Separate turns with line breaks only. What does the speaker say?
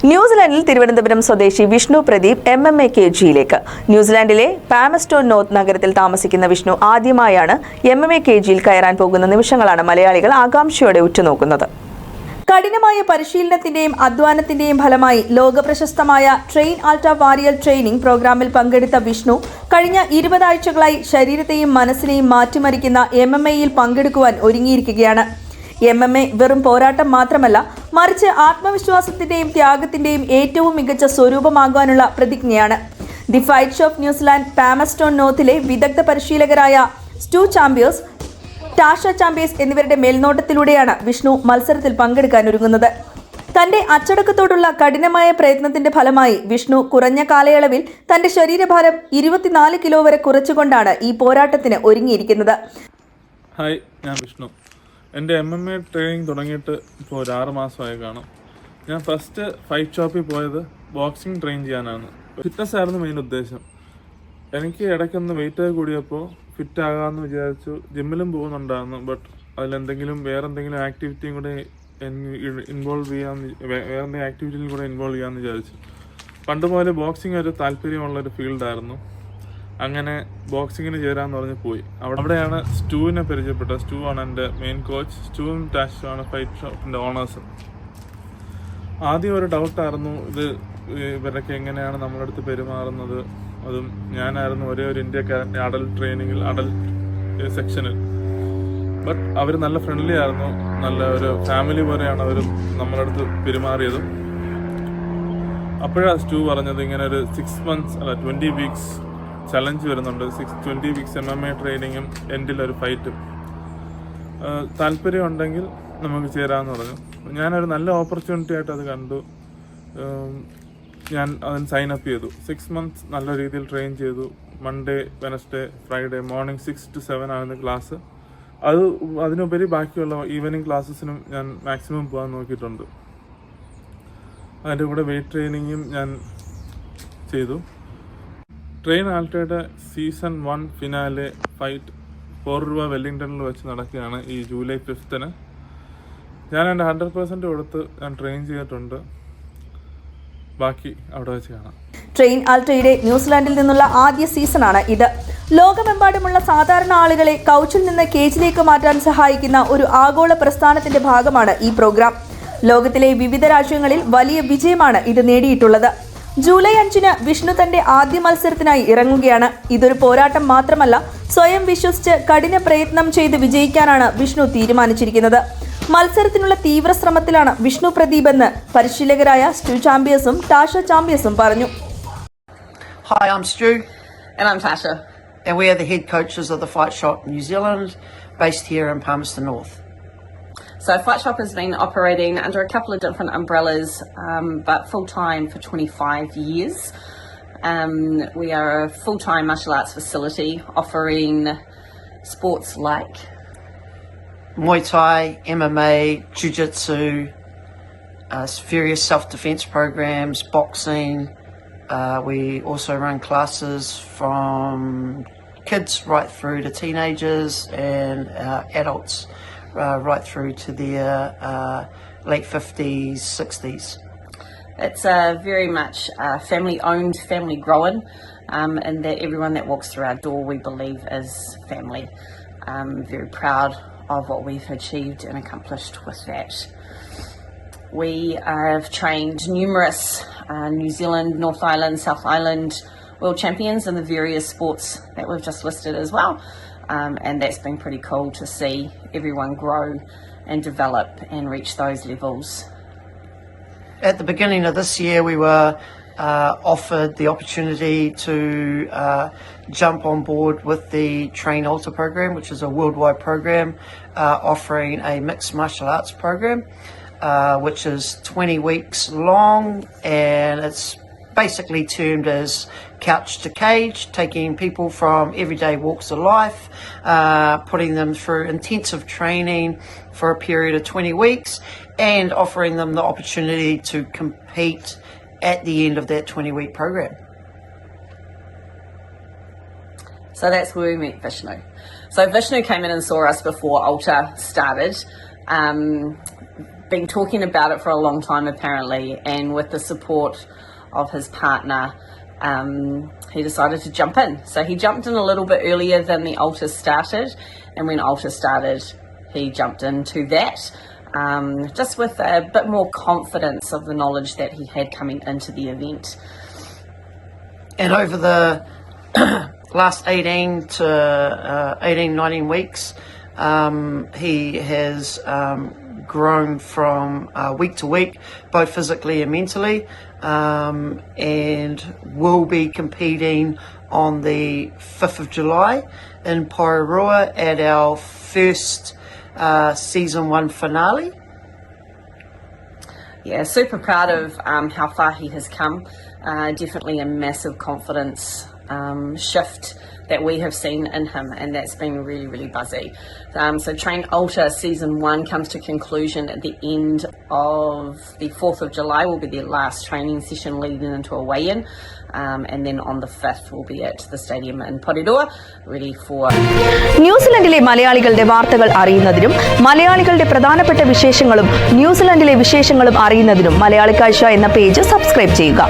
ന്യൂസിലാൻഡിൽ തിരുവനന്തപുരം സ്വദേശി Vishnu Pradeep MMA KGയിലേക്ക്. ന്യൂസിലാൻഡിലെ പാമസ്റ്റോൺ north നഗരത്തിൽ താമസിക്കുന്ന വിഷ്ണു ആദ്യമായാണ് MMA KGയിൽ കയറാൻ പോകുന്ന നിമിഷങ്ങളാണ് മലയാളികൾ ആകാംക്ഷയോടെ ഉറ്റുനോക്കുന്നത്. കഠിനമായ പരിശീലനത്തിന്റെയും അധ്വാനത്തിന്റെയും ഫലമായി ലോകപ്രശസ്തമായ ട്രെയിൻ ആൾട്ട വാരിയർ ട്രെയിനിംഗ് പ്രോഗ്രാമിൽ പങ്കെടുത്ത വിഷ്ണു കഴിഞ്ഞ 20 ആഴ്ചകളായി ശരീരത്തെയും മനസ്സിനെയും മാറ്റിമറിക്കുന്ന MMAയിൽ പങ്കെടുക്കുവാൻ ഒരുങ്ങിയിരിക്കുകയാണ്. MMA വെറും പോരാട്ടം മാത്രമല്ല, മറിച്ച് ആത്മവിശ്വാസത്തിന്റെയും ത്യാഗത്തിന്റെയും ഏറ്റവും മികച്ച സ്വരൂപമാകാനുള്ള പ്രതിജ്ഞയാണ്. ദി ഫൈറ്റ് ഷോപ്പ് ന്യൂസിലാൻഡ് പാമസ്റ്റോൺ നോർത്തിലെ വിദഗ്ധ പരിശീലകരായ സ്റ്റു ചാമ്പ്യേഴ്സ്, ടാഷ ചാമ്പ്യേഴ്സ് എന്നിവരുടെ മേൽനോട്ടത്തിലൂടെയാണ് വിഷ്ണു മത്സരത്തിൽ പങ്കെടുക്കാനൊരുങ്ങുന്നത്. തന്റെ അച്ചടക്കത്തോടുള്ള കഠിനമായ പ്രയത്നത്തിന്റെ ഫലമായി വിഷ്ണു കുറഞ്ഞ കാലയളവിൽ തന്റെ ശരീരഭാരം 24 കിലോ വരെ കുറച്ചുകൊണ്ടാണ് ഈ പോരാട്ടത്തിന് ഒരുങ്ങിയിരിക്കുന്നത്.
ഹായ്, ഞാൻ വിഷ്ണു. എൻ്റെ MMA ട്രെയിനിങ് തുടങ്ങിയിട്ട് ഇപ്പോൾ ഒരു 6 മാസമായി കാണും. ഞാൻ ഫസ്റ്റ് ഫൈറ്റ് ഷോപ്പിൽ പോയത് ബോക്സിംഗ് ട്രെയിൻ ചെയ്യാനാണ്. ഫിറ്റ്നസ് ആയിരുന്നു മെയിൻ ഉദ്ദേശം. എനിക്ക് ഇടയ്ക്കൊന്ന് വെയിറ്റ് കൂടിയപ്പോൾ ഫിറ്റ് ആകാമെന്ന് വിചാരിച്ചു. ജിമ്മിലും പോകുന്നുണ്ടായിരുന്നു. ബട്ട് അതിലെന്തെങ്കിലും വേറെന്തെങ്കിലും ആക്ടിവിറ്റിയും കൂടെ ഇൻവോൾവ് ചെയ്യാമെന്ന് വിചാരിച്ചു. പണ്ട് പോലെ ബോക്സിംഗ് ഒരു താല്പര്യമുള്ളൊരു ഫീൽഡായിരുന്നു. അങ്ങനെ ബോക്സിങ്ങിന് ചേരാമെന്ന് പറഞ്ഞ് പോയി. അവിടെയാണ് സ്റ്റൂവിനെ പരിചയപ്പെട്ടത്. സ്റ്റൂ ആണ് എൻ്റെ മെയിൻ കോച്ച്. സ്റ്റൂവും ടാഷുമാണ് ഫൈറ്റ് ഷോപ്പിൻ്റെ ഓണേഴ്സ്. ആദ്യം ഒരു ഡൗട്ടായിരുന്നു, ഇവരൊക്കെ എങ്ങനെയാണ് നമ്മളടുത്ത് പെരുമാറുന്നത്. അതും ഞാനായിരുന്നു ഒരേ ഒരു ഇന്ത്യക്കാരൻ്റെ അഡൽട്ട് സെക്ഷനിൽ. ബട്ട് അവർ നല്ല ഫ്രണ്ട്ലി ആയിരുന്നു. നല്ല ഒരു ഫാമിലി പോലെയാണ് അവരും നമ്മളടുത്ത് പെരുമാറിയതും. അപ്പോഴാണ് സ്റ്റൂ പറഞ്ഞത് ഇങ്ങനെ ഒരു 20 വീക്സ് ചലഞ്ച് വരുന്നുണ്ട്. 20 വീക്സ് MMA ട്രെയിനിങ്ങും എൻഡിലൊരു ഫൈറ്റും. താല്പര്യം ഉണ്ടെങ്കിൽ നമുക്ക് ചേരാമെന്ന് പറഞ്ഞു. ഞാനൊരു നല്ല ഓപ്പർച്യൂണിറ്റി ആയിട്ട് അത് കണ്ടു. ഞാൻ അതിന് സൈൻ അപ്പ് ചെയ്തു. 6 months നല്ല രീതിയിൽ ട്രെയിൻ ചെയ്തു. Monday, Wednesday, Friday morning 6 to 7 ആയിരുന്നു ക്ലാസ്. അതിനുപരി ബാക്കിയുള്ള ഈവനിങ് ക്ലാസ്സസിനും ഞാൻ മാക്സിമം പോകാൻ നോക്കിയിട്ടുണ്ട്. അതിൻ്റെ കൂടെ വെയിറ്റ് ട്രെയിനിങ്ങും ഞാൻ ചെയ്തു. ട്രെയിൻ ആൾട്ടയുടെ സീസൺ 1 ഫിനാലെ ഫൈറ്റ് 4 രൂപ വെല്ലിംഗ്ടണിൽ വെച്ച് നടക്കുകയാണ് ഈ ജൂലൈ 5th. ഞാൻ എൻ്റെ 100% കൊടുത്ത് ഞാൻ ട്രെയിൻ ചെയ്തിട്ടുണ്ട്. ബാക്കി അവിടെ വെച്ച് കാണാം.
ട്രെയിൻ ആൾട്ടയുടെ ന്യൂസിലാൻഡിൽ നിന്നുള്ള ആദ്യ സീസണാണ് ഇത്. ലോകമെമ്പാടുമുള്ള സാധാരണ ആളുകളെ കൗച്ചിൽ നിന്ന് കേജിലേക്ക് മാറ്റാൻ സഹായിക്കുന്ന ഒരു ആഗോള പ്രസ്ഥാനത്തിന്റെ ഭാഗമാണ് ഈ പ്രോഗ്രാം. ലോകത്തിലെ വിവിധ രാജ്യങ്ങളിൽ വലിയ വിജയമാണ് ഇത് നേടിയിട്ടുള്ളത്. ജൂലൈ 5 വിഷ്ണു തന്റെ ആദ്യ മത്സരത്തിനായി ഇറങ്ങുകയാണ്. ഇതൊരു പോരാട്ടം മാത്രമല്ല, സ്വയം വിശ്വസിച്ച് കഠിന പ്രയത്നം ചെയ്ത് വിജയിക്കാനാണ് വിഷ്ണു തീരുമാനിച്ചിരിക്കുന്നത്. മത്സരത്തിനുള്ള തീവ്ര ശ്രമത്തിലാണ് വിഷ്ണു പ്രദീപ് എന്ന് പരിശീലകരായ സ്റ്റു ചാമ്പ്യേഴ്സും ടാഷ ചാമ്പ്യേഴ്സും പറഞ്ഞു.
Hi, I'm Stu.
And I'm Tasha.
And we are the head coaches of the Fight Shop New Zealand, based here in Palmerston North.
So Fight Shop has been operating under a couple of different umbrellas, but full-time for 25 years. We are a full-time martial arts facility offering sports like
Muay Thai, MMA, Jiu-Jitsu, various self-defense programs, boxing. We also run classes from kids right through to teenagers and adults. Right through to their late 50s, 60s.
It's very much family-owned, family-grown, and that everyone that walks through our door we believe is family. Very proud of what we've achieved and accomplished with that. We have trained numerous New Zealand, North Island, South Island world champions in the various sports that we've just listed as well. And that's been pretty cool to see everyone grow and develop and reach those levels.
At the beginning of this year, we were offered the opportunity to jump on board with the Train Alta program, which is a worldwide program offering a mixed martial arts program, which is 20 weeks long, and it's basically termed as couch to cage, taking people from everyday walks of life, putting them through intensive training for a period of 20 weeks and offering them the opportunity to compete at the end of that 20-week program.
So that's where we met Vishnu. So Vishnu came in and saw us before Alta started. been talking about it for a long time apparently, and with the support of his partner, he decided to jump in. So he jumped in a little bit earlier than the Altar started, and when Altar started, he jumped into that, just with a bit more confidence of the knowledge that he had coming into the event.
And over the last 19 weeks, he has grown from week to week, both physically and mentally, and will be competing on the 5th of July in Porirua at our first season 1 finale.
Yeah, super proud of how far he has come. Definitely a massive confidence shift that we have seen in him, and that's been really, really buzzy. So Train Altar Season 1 comes to conclusion at the end of the 4th of July, will be their last training session leading into a weigh-in, and then on the 5th will be at the stadium in Porirua, ready for...
ന്യൂസിലൻഡിലെ മലയാളികളുടെ വാർത്തകൾ അറിയുന്നതിനും മലയാളികളുടെ പ്രധാനപ്പെട്ട വിശേഷങ്ങളും ന്യൂസിലൻഡിലെ വിശേഷങ്ങളും അറിയുന്നതിനും മലയാളി കാഴ്ച എന്ന പേജ് സബ്സ്ക്രൈബ് ചെയ്യുക.